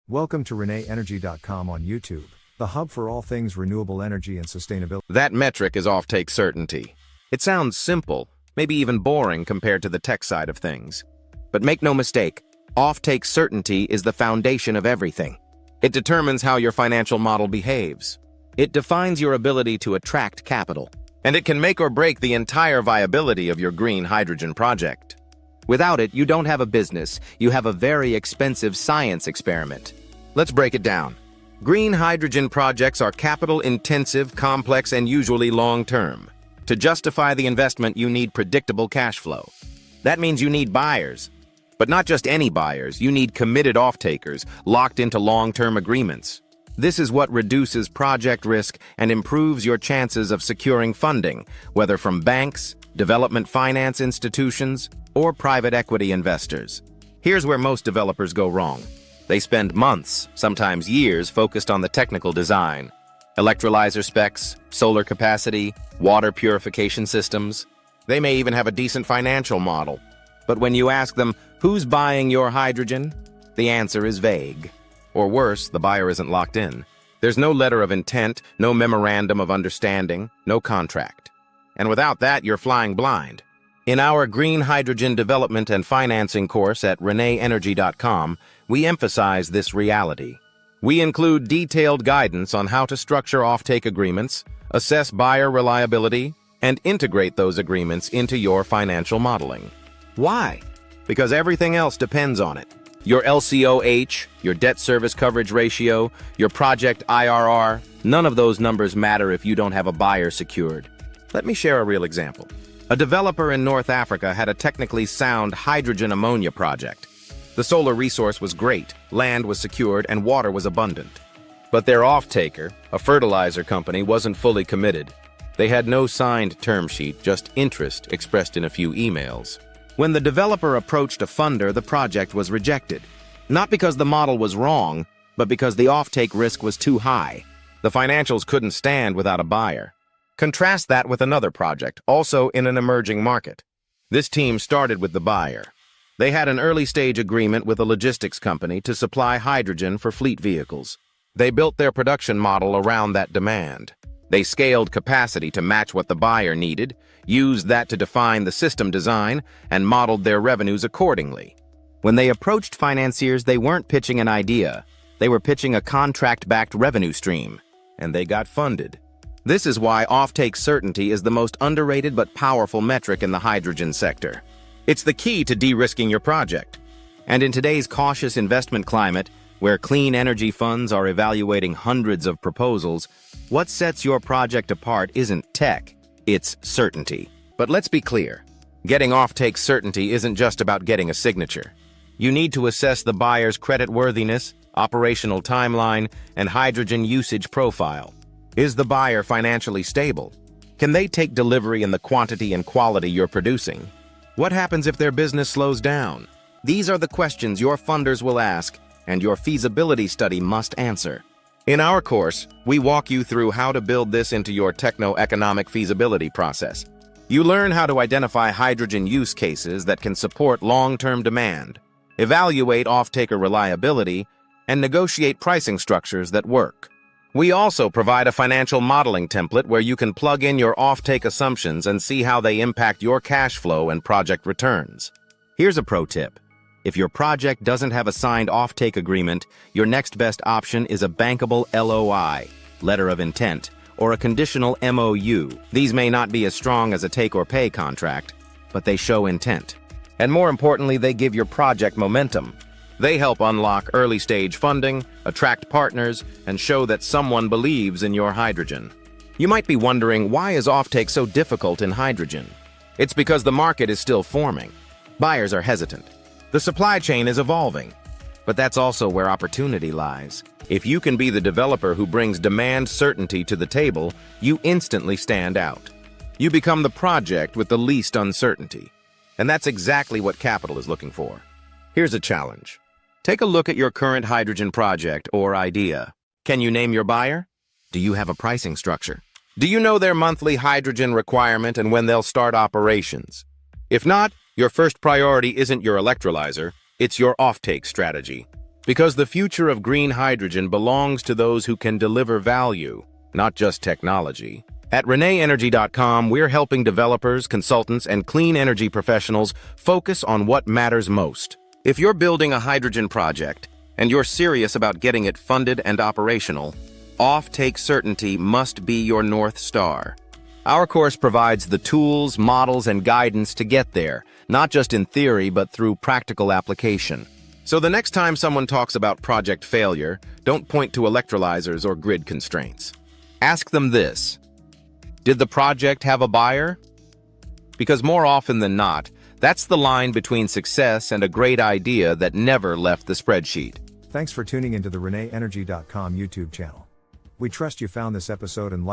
Welcome to ReneEnergy.com on YouTube, the hub for all things renewable energy and sustainability. That metric is offtake certainty. It sounds simple, maybe even boring compared to the tech side of things. But make no mistake, offtake certainty is the foundation of everything. It determines how your financial model behaves. It defines your ability to attract capital. And it can make or break the entire viability of your green hydrogen project. Without it, you don't have a business, you have a very expensive science experiment. Let's break it down. Green hydrogen projects are capital-intensive, complex, and usually long-term. To justify the investment, you need predictable cash flow. That means you need buyers. But not just any buyers, you need committed off-takers, locked into long-term agreements. This is what reduces project risk and improves your chances of securing funding, whether from banks, development finance institutions, or private equity investors. Here's where most developers go wrong. They spend months, sometimes years, focused on the technical design. Electrolyzer specs, solar capacity, water purification systems. They may even have a decent financial model. But when you ask them, who's buying your hydrogen? The answer is vague. Or worse, the buyer isn't locked in. There's no letter of intent, no memorandum of understanding, no contract. And without that, you're flying blind. In our Green Hydrogen Development and Financing course at ReneEnergy.com, we emphasize this reality. We include detailed guidance on how to structure offtake agreements, assess buyer reliability, and integrate those agreements into your financial modeling. Why? Because everything else depends on it. Your LCOH, your debt service coverage ratio, your project IRR, none of those numbers matter if you don't have a buyer secured. Let me share a real example. A developer in North Africa had a technically sound hydrogen ammonia project. The solar resource was great, land was secured, and water was abundant. But their offtaker, a fertilizer company, wasn't fully committed. They had no signed term sheet, just interest expressed in a few emails. When the developer approached a funder, the project was rejected. Not because the model was wrong, but because the offtake risk was too high. The financials couldn't stand without a buyer. Contrast that with another project, also in an emerging market. This team started with the buyer. They had an early-stage agreement with a logistics company to supply hydrogen for fleet vehicles. They built their production model around that demand. They scaled capacity to match what the buyer needed, used that to define the system design, and modeled their revenues accordingly. When they approached financiers, they weren't pitching an idea. They were pitching a contract-backed revenue stream, and they got funded. This is why offtake certainty is the most underrated but powerful metric in the hydrogen sector. It's the key to de-risking your project. And in today's cautious investment climate, where clean energy funds are evaluating hundreds of proposals, what sets your project apart isn't tech, it's certainty. But let's be clear, getting offtake certainty isn't just about getting a signature. You need to assess the buyer's creditworthiness, operational timeline, and hydrogen usage profile. Is the buyer financially stable? Can they take delivery in the quantity and quality you're producing? What happens if their business slows down? These are the questions your funders will ask, and your feasibility study must answer. In our course, we walk you through how to build this into your techno-economic feasibility process. You learn how to identify hydrogen use cases that can support long-term demand, evaluate off-taker reliability, and negotiate pricing structures that work. We also provide a financial modeling template where you can plug in your offtake assumptions and see how they impact your cash flow and project returns. Here's a pro tip. If your project doesn't have a signed offtake agreement, your next best option is a bankable LOI, letter of intent, or a conditional MOU. These may not be as strong as a take-or-pay contract, but they show intent. And more importantly, they give your project momentum. They help unlock early-stage funding, attract partners, and show that someone believes in your hydrogen. You might be wondering, why is offtake so difficult in hydrogen? It's because the market is still forming. Buyers are hesitant. The supply chain is evolving. But that's also where opportunity lies. If you can be the developer who brings demand certainty to the table, you instantly stand out. You become the project with the least uncertainty. And that's exactly what capital is looking for. Here's a challenge. Take a look at your current hydrogen project or idea. Can you name your buyer? Do you have a pricing structure? Do you know their monthly hydrogen requirement and when they'll start operations? If not, your first priority isn't your electrolyzer, it's your offtake strategy. Because the future of green hydrogen belongs to those who can deliver value, not just technology. At ReneEnergy.com, we're helping developers, consultants, and clean energy professionals focus on what matters most. If you're building a hydrogen project, and you're serious about getting it funded and operational, Offtake certainty must be your North Star. Our course provides the tools, models, and guidance to get there, not just in theory, but through practical application. So the next time someone talks about project failure, don't point to electrolyzers or grid constraints. Ask them this: did the project have a buyer? Because more often than not, that's the line between success and a great idea that never left the spreadsheet. Thanks for tuning into the ReneEnergy.com YouTube channel. We trust you found this episode and